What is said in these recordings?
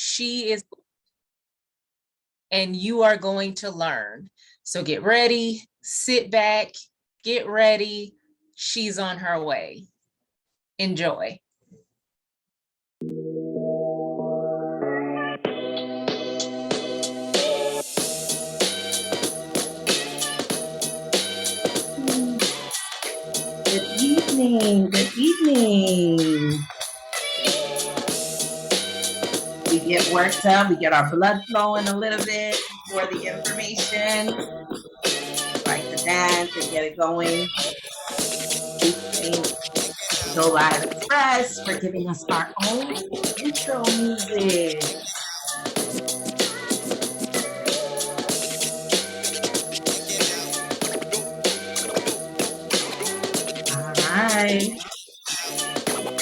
She is, and you are going to learn. So get ready, sit back, get ready. She's on her way. Enjoy. Good evening. Good evening. We get worked up. We get our blood flowing a little bit for the information. Like the dance and get it going. We thank Go Live Express for giving us our own intro music. All right.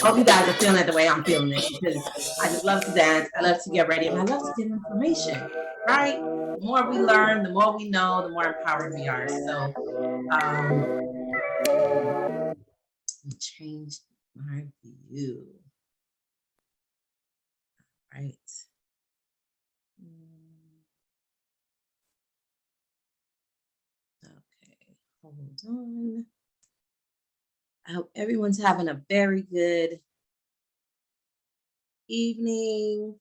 Hope you guys are feeling it the way I'm feeling it, because I just love to dance. I love to get ready, and I love to get information, right? The more we learn, the more we know, the more empowered we are. So, let me change my view. All right. Okay, hold on. I hope everyone's having a very good evening.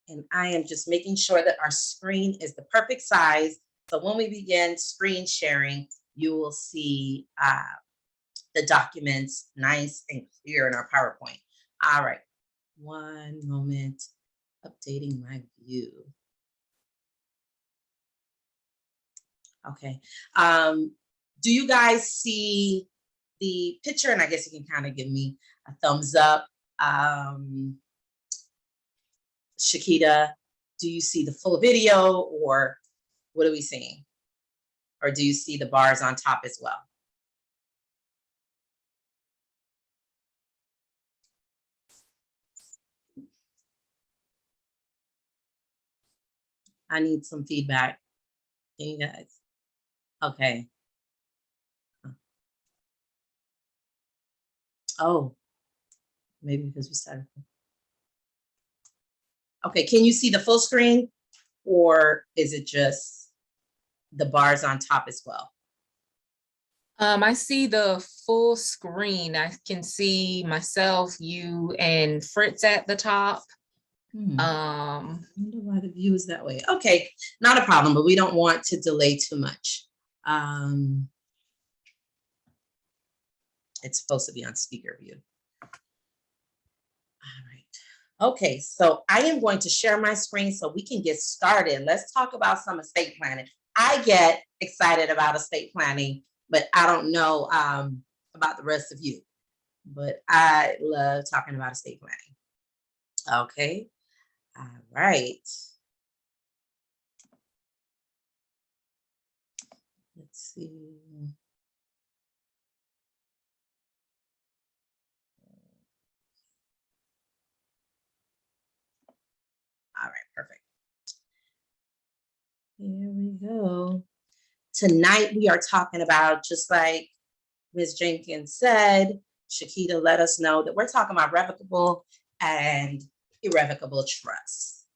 And I am just making sure that our screen is the perfect size. So when we begin screen sharing, you will see the documents nice and clear in our PowerPoint. All right, one moment, updating my view. Okay, do you guys see the picture? And I guess you can kind of give me a thumbs up. Shakita, do you see the full video, or what are we seeing? Or do you see the bars on top as well? I need some feedback. Can you guys? Okay. Oh, maybe because we started. Okay, can you see the full screen, or is it just the bars on top as well? I see the full screen. I can see myself, you, and Fritz at the top. I wonder why the view is that way. Okay, not a problem, but we don't want to delay too much. It's supposed to be on speaker view. All right. Okay, so I am going to share my screen so we can get started. Let's talk about some estate planning. I get excited about estate planning, but I don't know about the rest of you. But I love talking about estate planning. Okay. All right. Let's see. All right, perfect. Here we go. Tonight we are talking about, just like Ms. Jenkins said, Shakita let us know that we're talking about revocable and irrevocable trusts.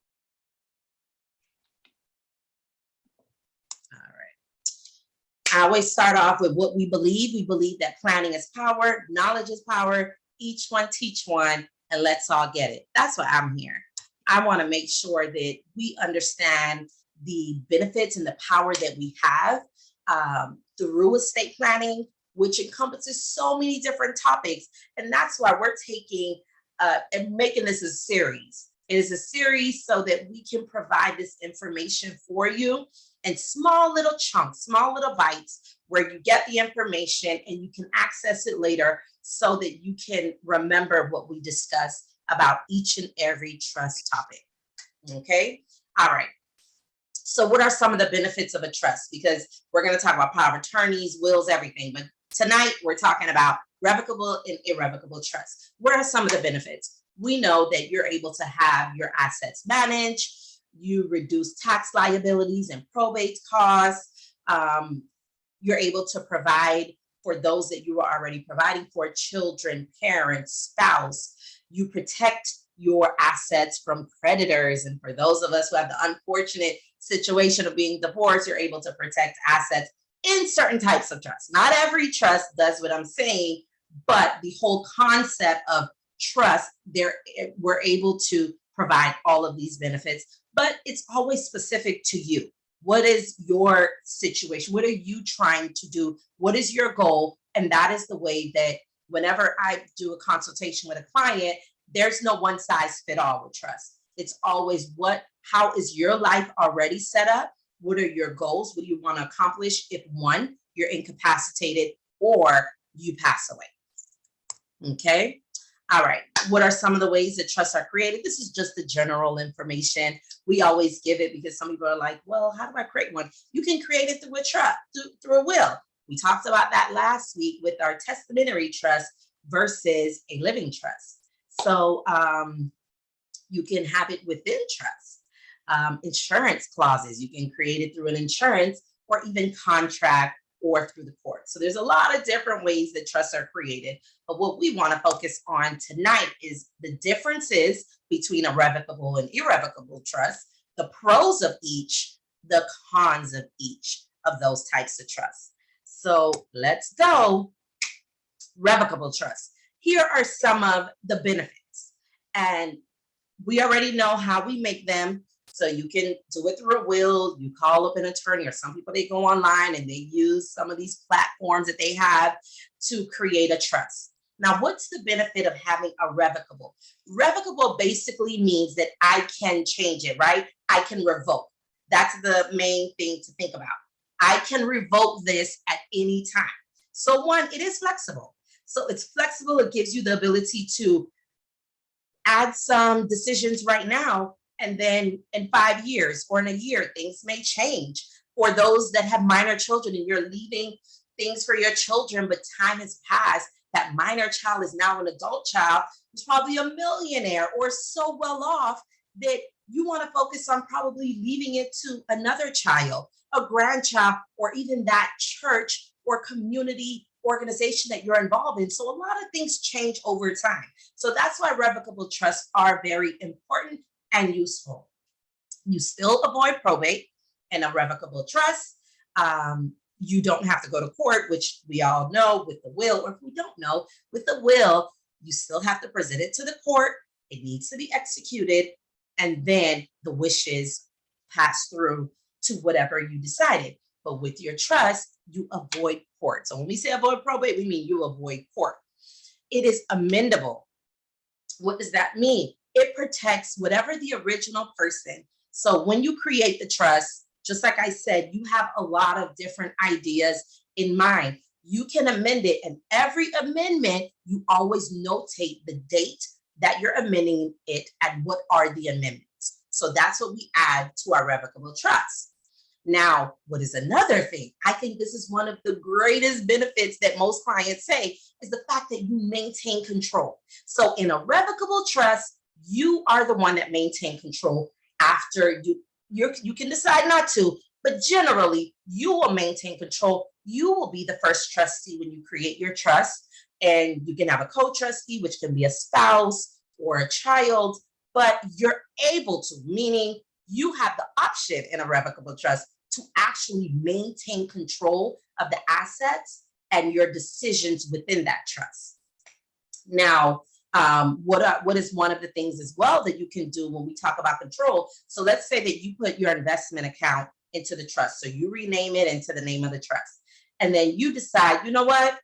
All right. I always start off with what we believe. We believe that planning is power, knowledge is power, each one teach one, and let's all get it. That's why I'm here. I want to make sure that we understand the benefits and the power that we have through estate planning, which encompasses so many different topics. And that's why we're taking and making this a series. It is a series so that we can provide this information for you in small little chunks, small little bites, where you get the information and you can access it later so that you can remember what we discussed about each and every trust topic. Okay? All right. So what are some of the benefits of a trust? Because we're going to talk about power of attorneys, wills, everything. But tonight we're talking about revocable and irrevocable trusts. What are some of the benefits? We know that you're able to have your assets managed. You reduce tax liabilities and probate costs. You're able to provide for those that you are already providing for: children, parents, spouse. You protect your assets from creditors. And for those of us who have the unfortunate situation of being divorced, you're able to protect assets in certain types of trusts. Not every trust does what I'm saying, but the whole concept of trust, we're able to provide all of these benefits, but it's always specific to you. What is your situation? What are you trying to do? What is your goal? And that is the way that whenever I do a consultation with a client, there's no one size fit all with trust. It's always how is your life already set up? What are your goals? What do you want to accomplish if one, you're incapacitated or you pass away? Okay. All right. What are some of the ways that trusts are created? This is just the general information. We always give it because some people are like, well, how do I create one? You can create it through a trust, through a will. We talked about that last week with our testamentary trust versus a living trust. So you can have it within trust. Insurance clauses, you can create it through an insurance or even contract or through the court. So there's a lot of different ways that trusts are created. But what we want to focus on tonight is the differences between a revocable and irrevocable trust, the pros of each, the cons of each of those types of trusts. So let's go. Revocable trust. Here are some of the benefits. And we already know how we make them. So you can do it through a will, you call up an attorney, or some people, they go online and they use some of these platforms that they have to create a trust. Now, what's the benefit of having a revocable? Revocable basically means that I can change it, right? I can revoke. That's the main thing to think about. I can revoke this at any time. So one, it is flexible. So it's flexible. It gives you the ability to add some decisions right now, and then in 5 years or in a year, things may change. For those that have minor children and you're leaving things for your children, but time has passed, that minor child is now an adult child who's probably a millionaire or so well off that you want to focus on probably leaving it to another child, a grandchild, or even that church or community organization that you're involved in. So a lot of things change over time. So that's why revocable trusts are very important and useful. You still avoid probate in a revocable trust. You don't have to go to court, which we all know with the will, or if we don't know, with the will, you still have to present it to the court. It needs to be executed, and then the wishes pass through to whatever you decided. But with your trust, you avoid court. So when we say avoid probate, we mean you avoid court. It is amendable. What does that mean? It protects whatever the original person. So when you create the trust, just like I said, you have a lot of different ideas in mind. You can amend it, and every amendment, you always notate the date that you're amending it and what are the amendments. So that's what we add to our revocable trust. Now, what is another thing? I think this is one of the greatest benefits that most clients say is the fact that you maintain control. So in a revocable trust, you are the one that maintain control. After you can decide not to, but generally you will maintain control. You will be the first trustee when you create your trust, and you can have a co-trustee, which can be a spouse or a child, but you're able to, meaning you have the option in a revocable trust to actually maintain control of the assets and your decisions within that trust. Now, what is one of the things as well that you can do when we talk about control? So let's say that you put your investment account into the trust. So you rename it into the name of the trust. And then you decide, you know what?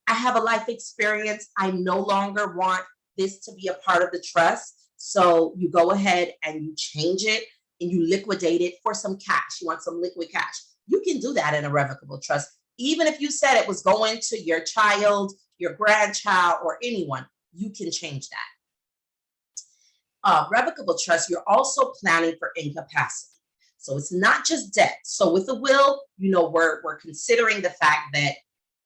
I have a life experience. I no longer want this to be a part of the trust. So you go ahead and you change it and you liquidate it for some cash. You want some liquid cash. You can do that in a revocable trust. Even if you said it was going to your child, your grandchild, or anyone, you can change that. Revocable trust, you're also planning for incapacity. So it's not just death. So with the will, we're considering the fact that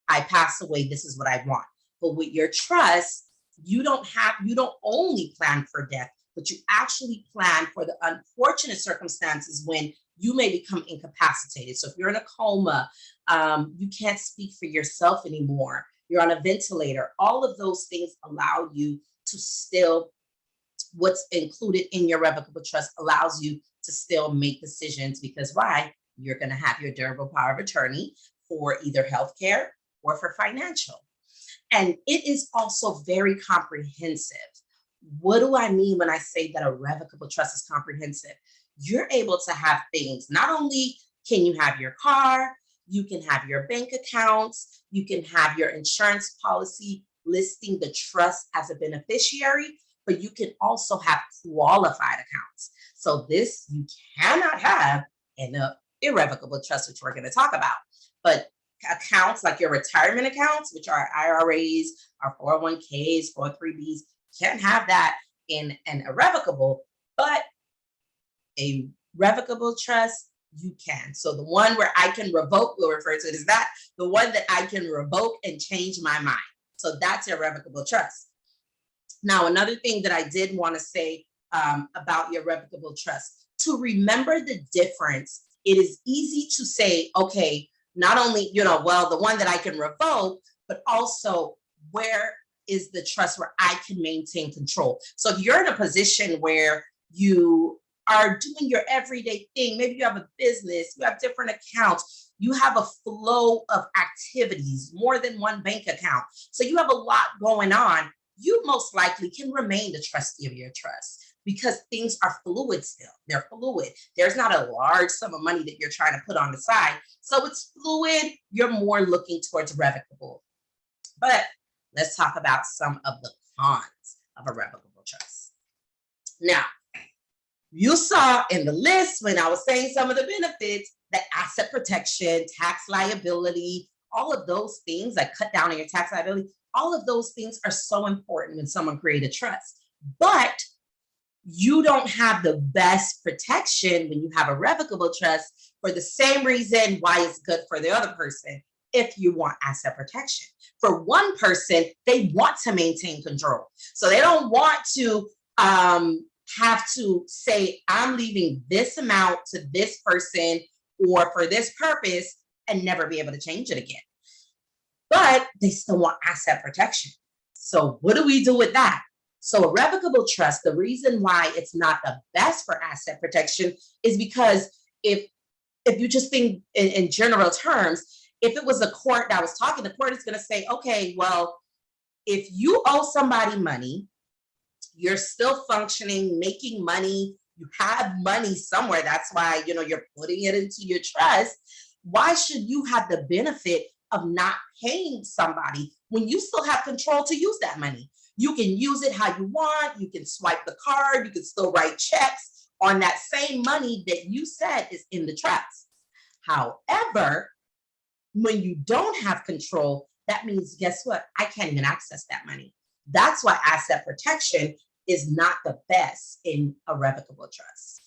I pass away, this is what I want. But with your trust, you don't only plan for death, but you actually plan for the unfortunate circumstances when you may become incapacitated. So if you're in a coma, you can't speak for yourself anymore, you're on a ventilator, all of those things allow you to still what's included in your revocable trust allows you to still make decisions because why? You're going to have your durable power of attorney for either healthcare or for financial. And it is also very comprehensive. What do I mean when I say that a revocable trust is comprehensive? You're able to have things, not only can you have your car, you can have your bank accounts, you can have your insurance policy listing the trust as a beneficiary, but you can also have qualified accounts. So this you cannot have in an irrevocable trust, which we're going to talk about. But accounts like your retirement accounts, which are IRAs, our 401ks, 403bs, can't have that in an irrevocable, but a revocable trust, you can. So the one where I can revoke, we'll refer to it as that, the one that I can revoke and change my mind. So that's a revocable trust. Now, another thing that I did want to say about your revocable trust, to remember the difference, it is easy to say, okay, not only, well, the one that I can revoke, but also where is the trust where I can maintain control. So if you're in a position where you are doing your everyday thing, maybe you have a business, you have different accounts, you have a flow of activities, more than one bank account. So you have a lot going on. You most likely can remain the trustee of your trust because things are fluid still. They're fluid. There's not a large sum of money that you're trying to put on the side. So it's fluid. You're more looking towards revocable. But let's talk about some of the cons of a revocable trust. Now, you saw in the list when I was saying some of the benefits that asset protection, tax liability, all of those things that cut down on your tax liability, all of those things are so important when someone creates a trust. But you don't have the best protection when you have a revocable trust for the same reason why it's good for the other person if you want asset protection. For one person, they want to maintain control. So they don't want to have to say, I'm leaving this amount to this person or for this purpose and never be able to change it again. But they still want asset protection. So what do we do with that? So a revocable trust, the reason why it's not the best for asset protection is because if you just think in general terms, if it was a court that was talking, the court is going to say, okay, well, if you owe somebody money, you're still functioning, making money, you have money somewhere. That's why, you're putting it into your trust. Why should you have the benefit of not paying somebody when you still have control to use that money? You can use it how you want. You can swipe the card. You can still write checks on that same money that you said is in the trust. However, when you don't have control, that means, guess what? I can't even access that money. That's why asset protection is not the best in a revocable trust.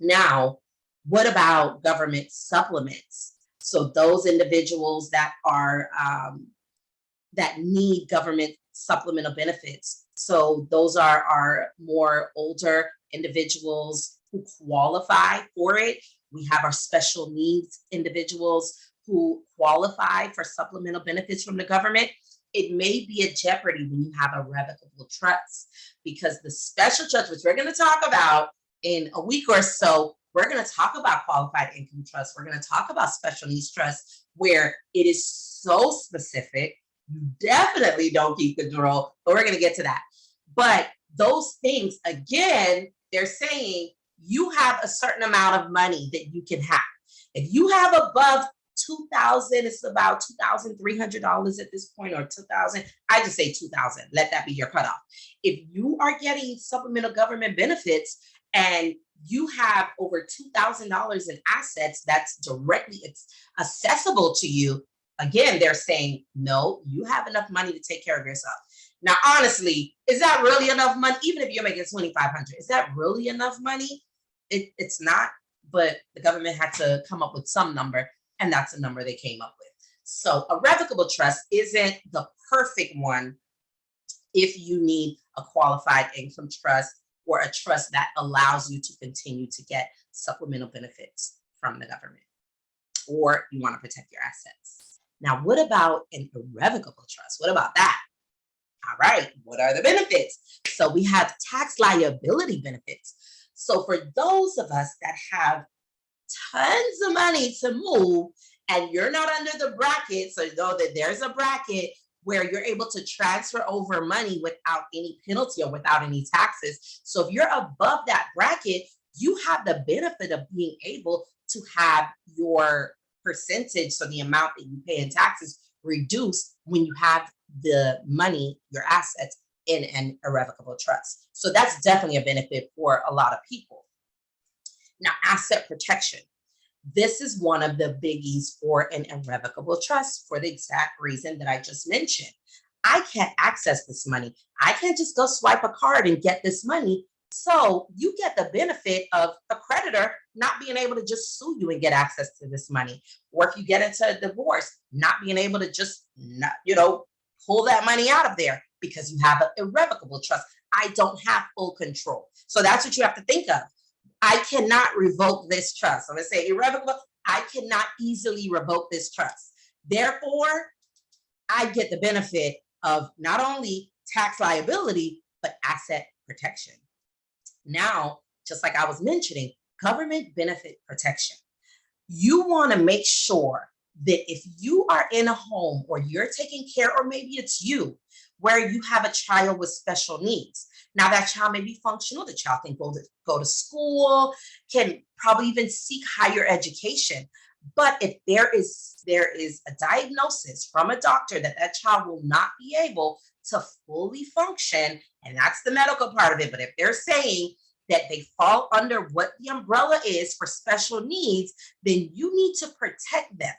Now, what about government supplements? So those individuals that are that need government supplemental benefits. So those are our more older individuals who qualify for it. We have our special needs individuals who qualify for supplemental benefits from the government. It may be a jeopardy when you have a revocable trust because the special trust, which we're going to talk about in a week or so, we're going to talk about qualified income trust. We're going to talk about special needs trust where it is so specific. You definitely don't keep control, but we're going to get to that. But those things, again, they're saying you have a certain amount of money that you can have. If you have above $2,000, it's about $2,300 at this point, or $2,000. I just say $2,000. Let that be your cutoff. If you are getting supplemental government benefits and you have over $2,000 in assets that's directly accessible to you, again, they're saying, no, you have enough money to take care of yourself. Now, honestly, is that really enough money? Even if you're making $2,500, is that really enough money? It's not, but the government had to come up with some number, and that's the number they came up with. So a revocable trust isn't the perfect one if you need a qualified income trust or a trust that allows you to continue to get supplemental benefits from the government, or you want to protect your assets. Now, what about an irrevocable trust? What about that? All right, what are the benefits? So we have tax liability benefits. So for those of us that have tons of money to move and you're not under the bracket, so know that there's a bracket where you're able to transfer over money without any penalty or without any taxes. So if you're above that bracket, you have the benefit of being able to have your percentage, so the amount that you pay in taxes, reduced when you have the money, your assets, in an irrevocable trust. So that's definitely a benefit for a lot of people. Now, asset protection. This is one of the biggies for an irrevocable trust for the exact reason that I just mentioned. I can't access this money. I can't just go swipe a card and get this money. So you get the benefit of a creditor not being able to just sue you and get access to this money. Or if you get into a divorce, not being able to just, not, pull that money out of there because you have an irrevocable trust. I don't have full control. So that's what you have to think of. I cannot revoke this trust. I'm going to say irrevocable. I cannot easily revoke this trust. Therefore, I get the benefit of not only tax liability, but asset protection. Now, just like I was mentioning, government benefit protection. You want to make sure that if you are in a home or you're taking care, or maybe it's you, where you have a child with special needs. Now that child may be functional, the child can go to school, can probably even seek higher education. But if there is a diagnosis from a doctor that that child will not be able to fully function, and that's the medical part of it, but if they're saying that they fall under what the umbrella is for special needs, then you need to protect them.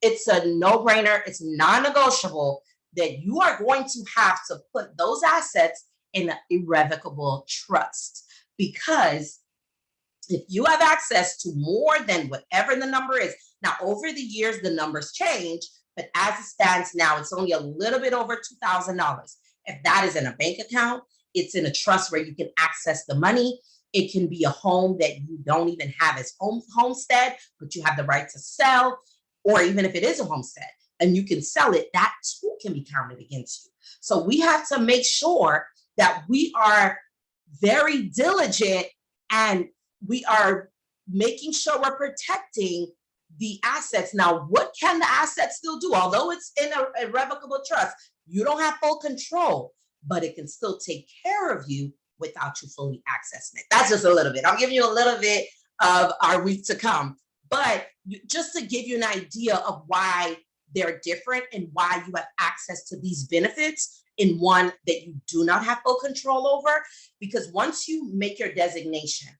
It's a no-brainer. It's non-negotiable that you are going to have to put those assets in an irrevocable trust. Because if you have access to more than whatever the number is, now over the years, the numbers change, but as it stands now, it's only a little bit over $2,000. If that is in a bank account, it's in a trust where you can access the money. It can be a home that you don't even have as homestead, but you have the right to sell, or even if it is a homestead and you can sell it, that too can be counted against you. So we have to make sure that we are very diligent and we are making sure we're protecting the assets. Now, what can the assets still do? Although it's in a irrevocable trust, you don't have full control, but it can still take care of you without you fully accessing it. That's just a little bit. I'm giving you a little bit of our week to come, but just to give you an idea of why they're different and why you have access to these benefits in one that you do not have full control over. Because once you make your designation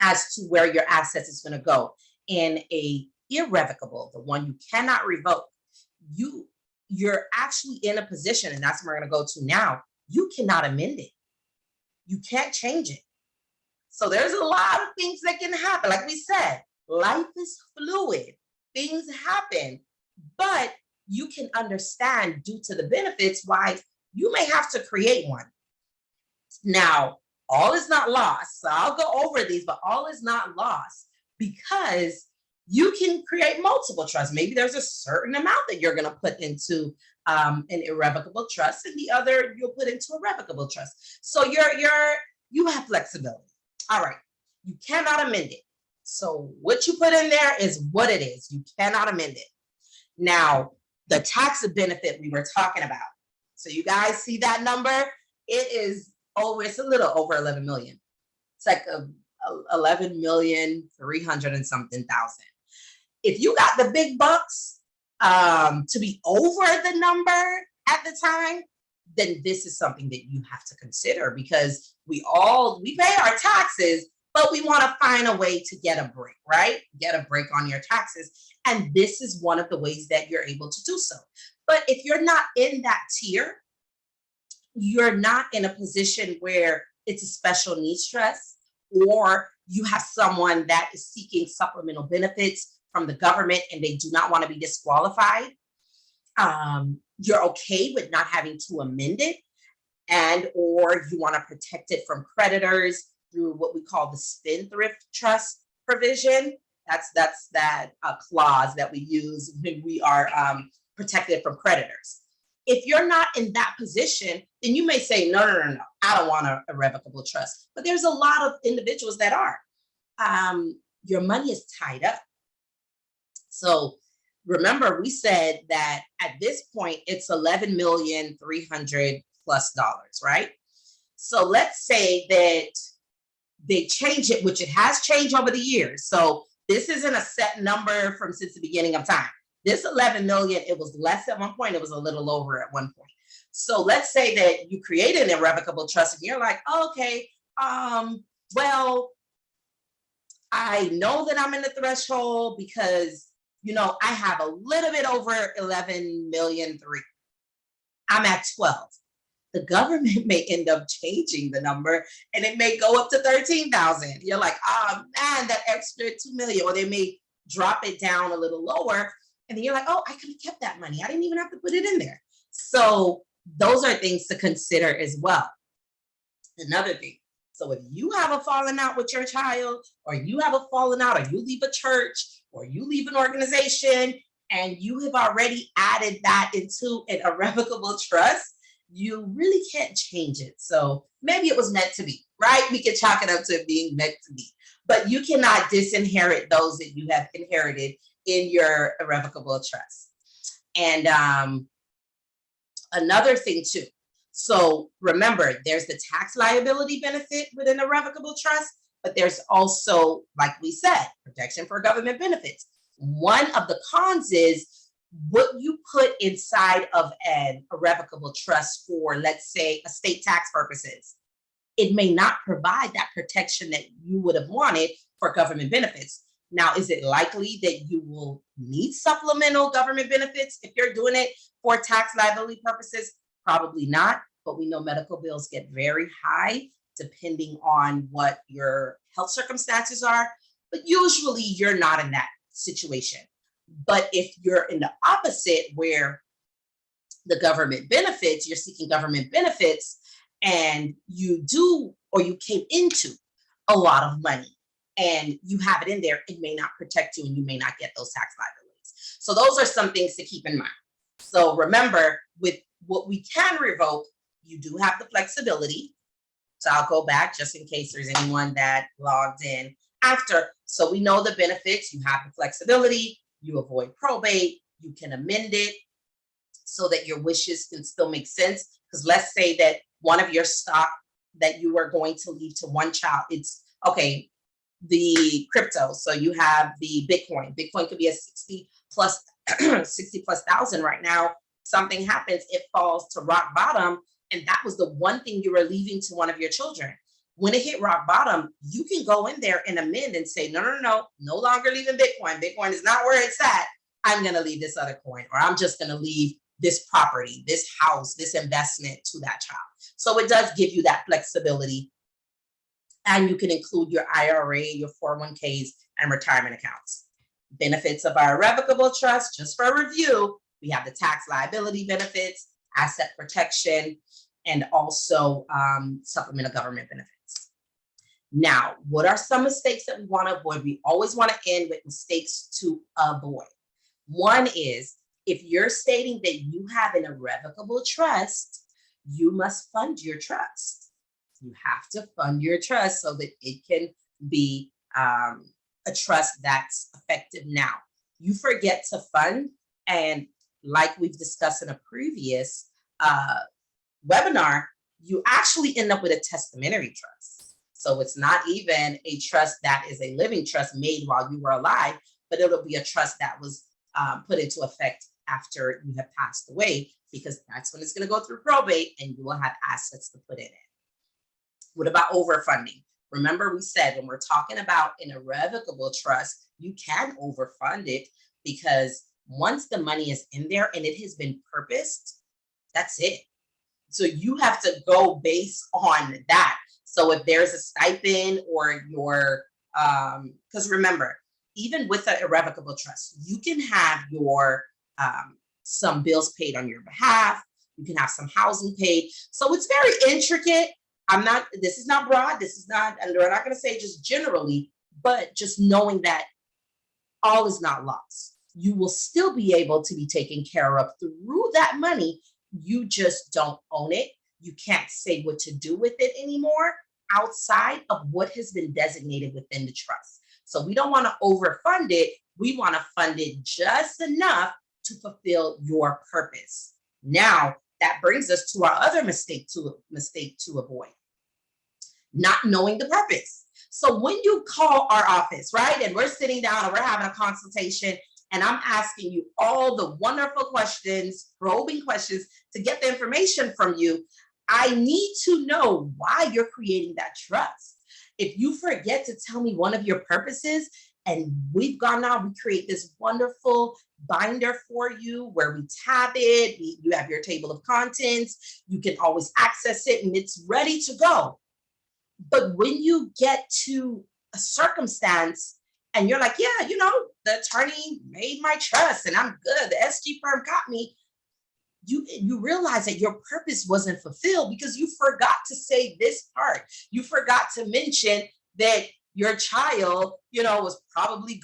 as to where your assets is going to go in a irrevocable, the one you cannot revoke, you're actually in a position, and that's what we're going to go to now, you cannot amend it. You can't change it. So there's a lot of things that can happen. Like we said, life is fluid. Things happen, but you can understand due to the benefits why you may have to create one. Now, all is not lost. So I'll go over these, but all is not lost because you can create multiple trusts. Maybe there's a certain amount that you're going to put into an irrevocable trust, and the other you'll put into a revocable trust. So you have flexibility. All right, you cannot amend it. So what you put in there is what it is. You cannot amend it. Now, the tax benefit we were talking about. So you guys see that number? It's a little over 11 million. It's like 11,300,000 and something thousand. If you got the big bucks to be over the number at the time, then this is something that you have to consider, because we pay our taxes, but we want to find a way to get a break, right? Get a break on your taxes. And this is one of the ways that you're able to do so. But if you're not in that tier, you're not in a position where it's a special needs trust, or you have someone that is seeking supplemental benefits from the government and they do not want to be disqualified. You're okay with not having to amend it, and or you want to protect it from creditors through what we call the spendthrift trust provision. That's that clause that we use when we are protected from creditors. If you're not in that position, then you may say, no, I don't want an irrevocable trust. But there's a lot of individuals that are. Your money is tied up. So remember, we said that at this point, it's $11,300,000 plus, right? So let's say that they change it, which it has changed over the years. So this isn't a set number from since the beginning of time. This 11 million, it was less at one point. It was a little over at one point. So let's say that you created an irrevocable trust and you're like, oh, okay, well, I know that I'm in the threshold because, I have a little bit over 11,300,000. I'm at 12. The government may end up changing the number and it may go up to 13,000. You're like, oh man, that extra 2 million, or they may drop it down a little lower. And then you're like, oh, I could have kept that money. I didn't even have to put it in there. So those are things to consider as well. Another thing. So if you have a falling out with your child, or you have a falling out, or you leave a church, or you leave an organization, and you have already added that into an irrevocable trust, you really can't change it. So maybe it was meant to be, right? We can chalk it up to it being meant to be, but you cannot disinherit those that you have inherited in your irrevocable trust. And another thing too. So remember, there's the tax liability benefit with an irrevocable trust, but there's also, like we said, protection for government benefits. One of the cons is what you put inside of an irrevocable trust for, let's say, estate tax purposes. It may not provide that protection that you would have wanted for government benefits. Now, is it likely that you will need supplemental government benefits if you're doing it for tax liability purposes? Probably not, but we know medical bills get very high depending on what your health circumstances are, but usually you're not in that situation. But if you're in the opposite, where the government benefits, you're seeking government benefits, and you do, or you came into a lot of money and you have it in there, it may not protect you and you may not get those tax liabilities. So those are some things to keep in mind. So remember, with what we can revoke, you do have the flexibility. So I'll go back just in case there's anyone that logged in after. So we know the benefits. You have the flexibility. You avoid probate. You can amend it so that your wishes can still make sense. Because let's say that one of your stock that you are going to leave to one child, it's okay, the crypto. So you have the Bitcoin. Bitcoin could be a 60 plus thousand right now. Something happens, it falls to rock bottom. And that was the one thing you were leaving to one of your children. When it hit rock bottom, you can go in there and amend and say, no longer leaving Bitcoin. Bitcoin is not where it's at. I'm going to leave this other coin, or I'm just going to leave this property, this house, this investment to that child. So it does give you that flexibility. And you can include your IRA, your 401ks, and retirement accounts. Benefits of our irrevocable trust, just for a review, we have the tax liability benefits, asset protection, and also supplemental government benefits. Now, what are some mistakes that we want to avoid? We always want to end with mistakes to avoid. One is, if you're stating that you have an irrevocable trust, you must fund your trust. You have to fund your trust so that it can be a trust that's effective now. You forget to fund, and like we've discussed in a previous webinar, you actually end up with a testamentary trust. So it's not even a trust that is a living trust made while you were alive, but it'll be a trust that was put into effect after you have passed away, because that's when it's going to go through probate and you will have assets to put in it. What about overfunding? Remember, we said when we're talking about an irrevocable trust, you can overfund it, because once the money is in there and it has been purposed, that's it. So you have to go based on that. So if there's a stipend or your, because remember, even with an irrevocable trust, you can have your some bills paid on your behalf. You can have some housing paid. So it's very intricate. This is not broad. This is not, and we're not going to say just generally, but just knowing that all is not lost. You will still be able to be taken care of through that money you just don't own it. You can't say what to do with it anymore outside of what has been designated within the trust. So we don't want to overfund it. We want to fund it just enough to fulfill your purpose. Now, that brings us to our other mistake to avoid, not knowing the purpose. So when you call our office, right, and we're sitting down and we're having a consultation, and I'm asking you all the wonderful questions, probing questions to get the information from you, I need to know why you're creating that trust. If you forget to tell me one of your purposes, and we've gone out, we create this wonderful binder for you where we tab it, you have your table of contents, you can always access it, and it's ready to go. But when you get to a circumstance and you're like, yeah, the attorney made my trust and I'm good, the SG firm got me, you realize that your purpose wasn't fulfilled because you forgot to say this part. You forgot to mention that your child, was probably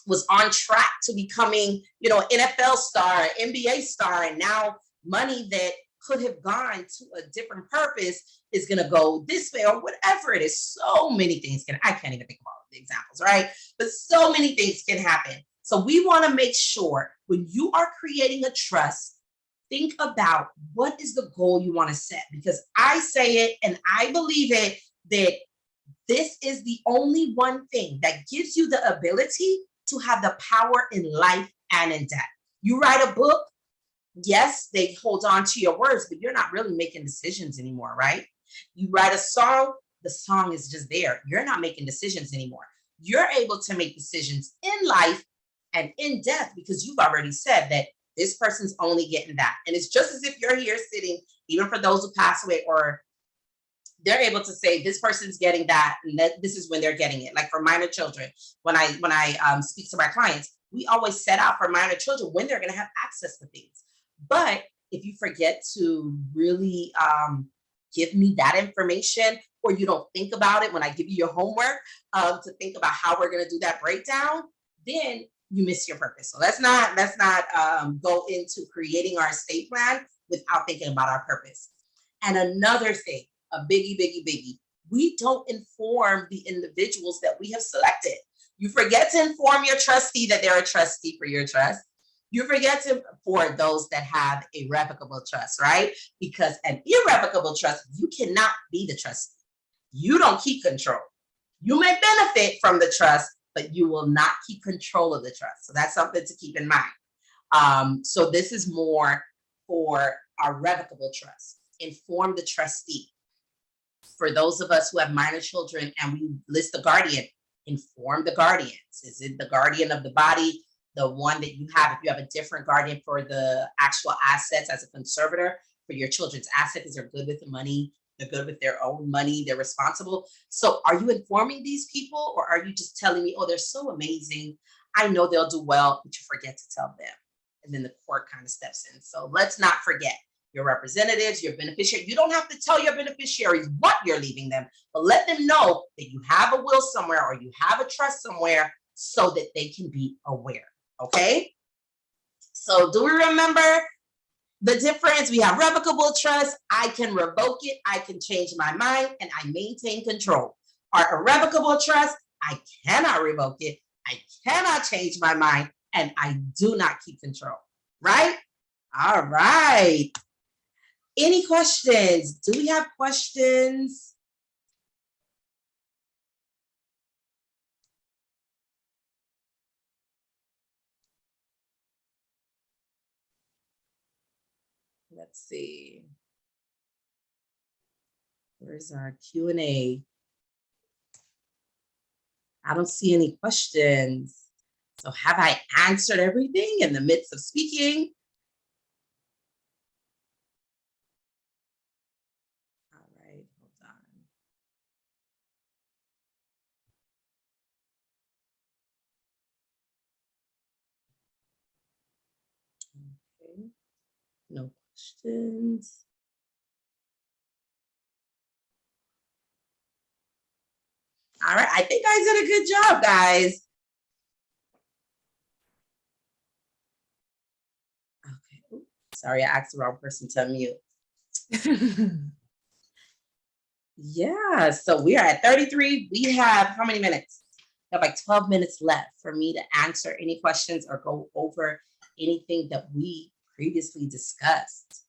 was on track to becoming, an NFL star, NBA star, and now money that could have gone to a different purpose is going to go this way or whatever it is. So many things I can't even think of all of the examples, right? But so many things can happen. So we want to make sure when you are creating a trust, think about what is the goal you want to set, because I say it and I believe it that this is the only one thing that gives you the ability to have the power in life and in death. You write a book, yes, they hold on to your words, but you're not really making decisions anymore, right? You write a song, the song is just there. You're not making decisions anymore. You're able to make decisions in life and in death because you've already said that this person's only getting that. And it's just as if you're here sitting, even for those who pass away, or they're able to say this person's getting that, and that this is when they're getting it. Like for minor children, when I speak to my clients, we always set out for minor children when they're going to have access to things. But if you forget to really give me that information, or you don't think about it when I give you your homework to think about how we're going to do that breakdown, then you miss your purpose. So let's not go into creating our estate plan without thinking about our purpose. And another thing, a biggie, we don't inform the individuals that we have selected. You forget to inform your trustee that they're a trustee for your trust. You forget to, for those that have a revocable trust, right? Because an irrevocable trust, you cannot be the trustee. You don't keep control. You may benefit from the trust, but you will not keep control of the trust. So that's something to keep in mind. So this is more for our revocable trust. Inform the trustee. For those of us who have minor children and we list the guardian, inform the guardians. Is it the guardian of the body, the one that you have? If you have a different guardian for the actual assets as a conservator for your children's assets, because they're good with the money, they're good with their own money, they're responsible. So are you informing these people, or are you just telling me, oh, they're so amazing, I know they'll do well, but you forget to tell them? And then the court kind of steps in. So let's not forget your representatives, your beneficiary. You don't have to tell your beneficiaries what you're leaving them, but let them know that you have a will somewhere or you have a trust somewhere so that they can be aware. Okay? So do we remember the difference? We have revocable trust. I can revoke it. I can change my mind and I maintain control. Our irrevocable trust, I cannot revoke it. I cannot change my mind and I do not keep control. Right? All right. Any questions? Do we have questions? Let's see. Where's our Q&A? I don't see any questions. So have I answered everything in the midst of speaking? All right, hold on. Okay, no questions. All right, I think I did a good job, guys. Okay, Sorry, I asked the wrong person to unmute. Yeah, so we are at 33. We have how many minutes? We have like 12 minutes left for me to answer any questions or go over anything that we previously discussed.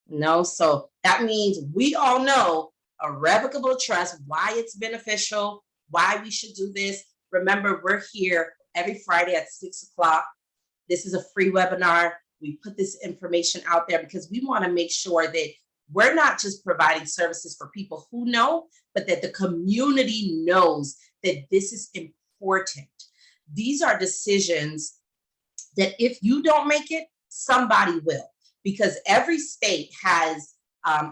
No, so that means we all know a revocable trust, why it's beneficial, why we should do this. Remember, we're here every Friday at 6 o'clock. This is a free webinar. We put this information out there because we want to make sure that we're not just providing services for people who know, but that the community knows that this is important. These are decisions that if you don't make it, somebody will, because every state has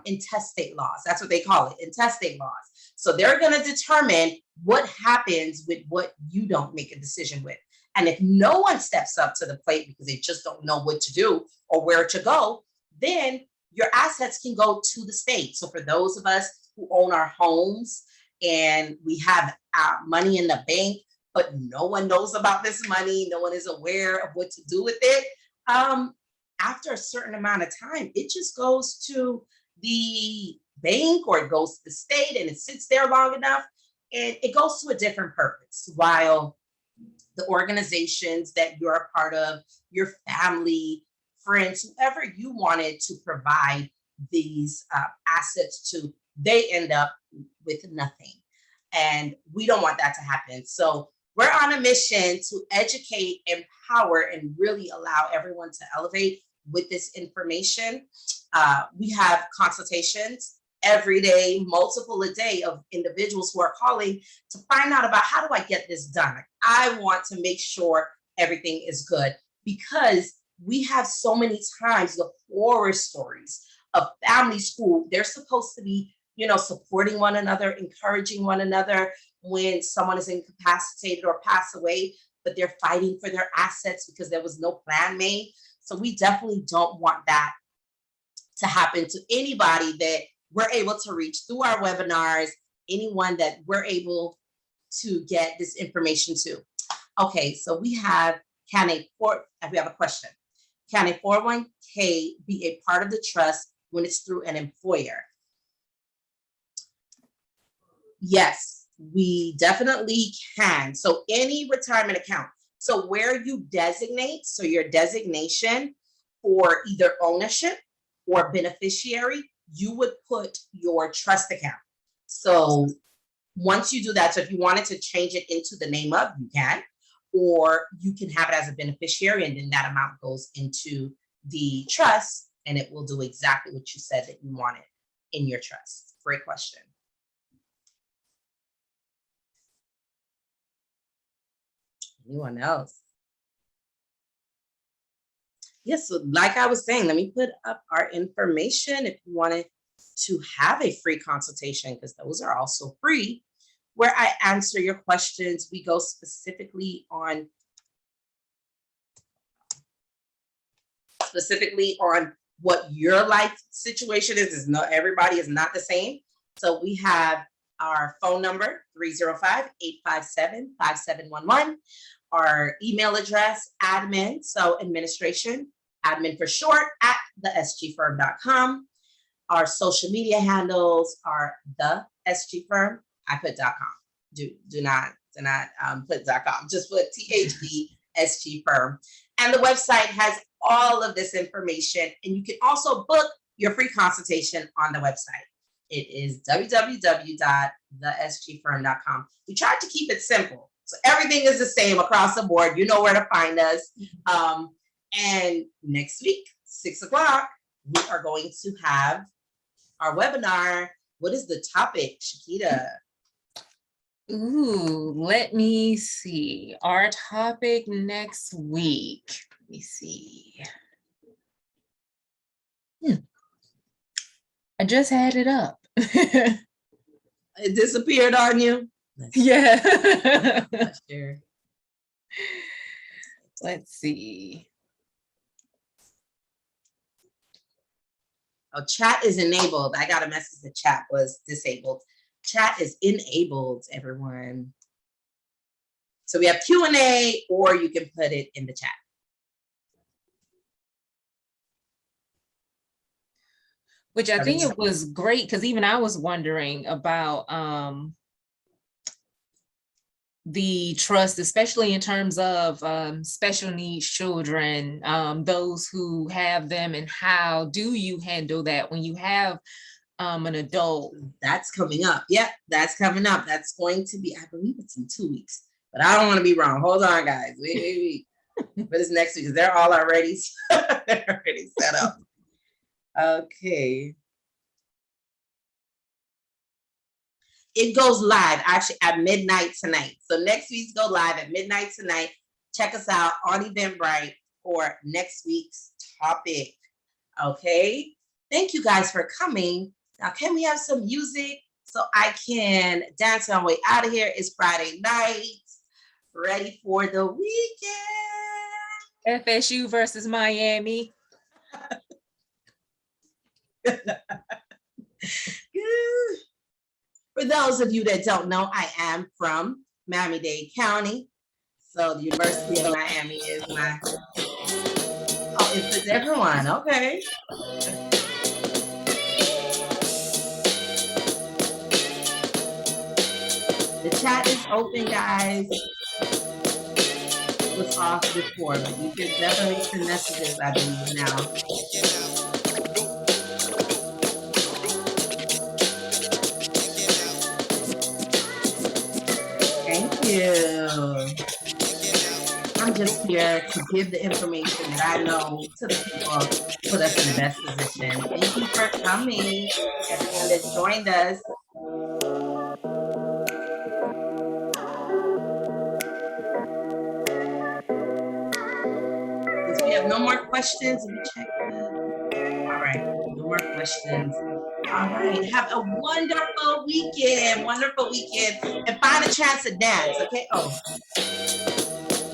intestate laws. That's what they call it, intestate laws. So they're going to determine what happens with what you don't make a decision with. And if no one steps up to the plate because they just don't know what to do or where to go, then your assets can go to the state. So for those of us who own our homes and we have money in the bank, but no one knows about this money, no one is aware of what to do with it, after a certain amount of time, it just goes to the bank or it goes to the state and it sits there long enough and it goes to a different purpose. While the organizations that you're a part of, your family, friends, whoever you wanted to provide these assets to, they end up with nothing. And we don't want that to happen. So we're on a mission to educate, empower, and really allow everyone to elevate with this information. We have consultations every day, multiple a day, of individuals who are calling to find out about how do I get this done. I want to make sure everything is good, because we have so many times the horror stories of families who they're supposed to be, supporting one another, encouraging one another when someone is incapacitated or pass away, but they're fighting for their assets because there was no plan made. So we definitely don't want that to happen to anybody that we're able to reach through our webinars, anyone that we're able to get this information to. Okay, so we have we have a question. Can a 401k be a part of the trust when it's through an employer? Yes, we definitely can. So any retirement account. So where you designate, so your designation for either ownership or beneficiary, you would put your trust account. So once you do that, so if you wanted to change it into the name of, you can, or you can have it as a beneficiary, and then that amount goes into the trust and it will do exactly what you said that you wanted in your trust. Great question. Anyone else? Yes, so like I was saying, let me put up our information if you wanted to have a free consultation, because those are also free, where I answer your questions. We go specifically on what your life situation is. No, everybody is not the same. So we have our phone number, 305-857-5711. Our email address, admin, so administration, admin for short, at thesgfirm.com. Our social media handles are the SG Firm. I put .com. Do not put .com. Just put THE Firm. And the website has all of this information, and you can also book your free consultation on the website. It is www.thesgfirm.com. We tried to keep it simple, so everything is the same across the board. You know where to find us. And next week, 6 o'clock, we are going to have our webinar. What is the topic, Shakita? Ooh, let me see. Our topic next week. Let me see. I just had it up. It disappeared on you? Yeah. Sure. Let's see. Oh, chat is enabled. I got a message that chat was disabled. Chat is enabled, everyone. So we have Q&A, or you can put it in the chat. Which I think it was great because even I was wondering about the trust, especially in terms of special needs children, those who have them, and how do you handle that when you have an adult? That's coming up. Yep, that's coming up. That's going to be, I believe it's in 2 weeks, but I don't want to be wrong. Hold on, guys. Wait. But it's next week because they're all already set up. Okay. It goes live actually at midnight tonight. So next week's go live at midnight tonight. Check us out on Eventbrite for next week's topic. Okay. Thank you guys for coming. Now, can we have some music so I can dance my way out of here? It's Friday night. Ready for the weekend. FSU versus Miami. For those of you that don't know, I am from Miami-Dade County. So the University of Miami is my, oh, it's everyone, okay. The chat is open, guys. It was off before, but you can definitely send messages, I believe, now. Thank you. I'm just here to give the information that I know to the people, put us in the best position. Thank you for coming, everyone that joined us. If we have no more questions, let me check. All right, no more questions. All right, have a wonderful weekend, and find a chance to dance, okay? Oh,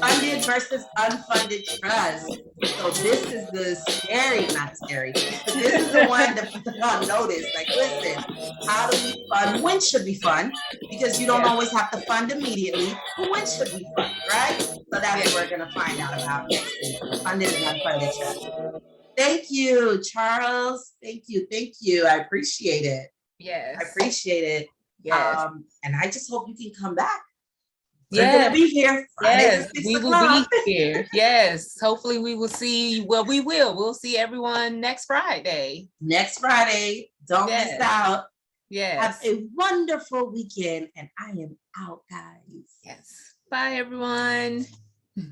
funded versus unfunded trust. So this is the scary, not scary, but this is the one to put on notice. Like, listen, how do we fund? When should we fund? Because you don't always have to fund immediately, but when should we fund, right? So that's what we're gonna find out about next week, funded and unfunded trust. Thank you, Charles. Thank you. I appreciate it. Yes. I appreciate it. Yes. And I just hope you can come back. We're gonna be here. Yes, we will be here. Yes. Hopefully we will see. Well, we will. We'll see everyone next Friday. Next Friday. Don't miss out. Yes. Have a wonderful weekend. And I am out, guys. Yes. Bye, everyone.